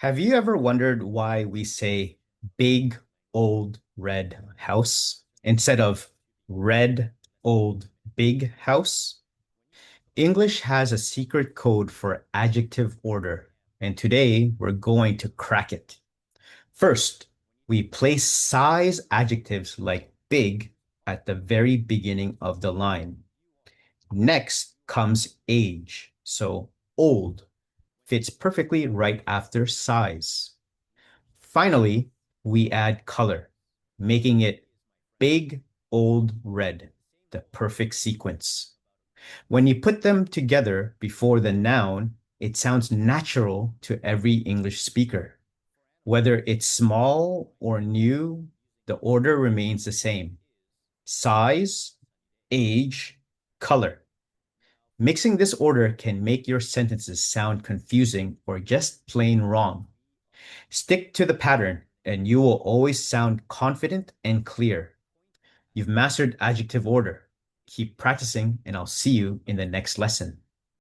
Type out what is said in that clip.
Have you ever wondered why we say big old red house instead of red old big house? English has a secret code for adjective order, and today we're going to crack it. First, we place size adjectives like big at the very beginning of the line. Next comes age, so old fits perfectly right after size. Finally, we add color, making it big old red, the perfect sequence. When you put them together before the noun, it sounds natural to every English speaker. Whether it's small or new, the order remains the same. Size, age, color. Mixing this order can make your sentences sound confusing or just plain wrong. Stick to the pattern, and you will always sound confident and clear. You've mastered adjective order. Keep practicing, and I'll see you in the next lesson.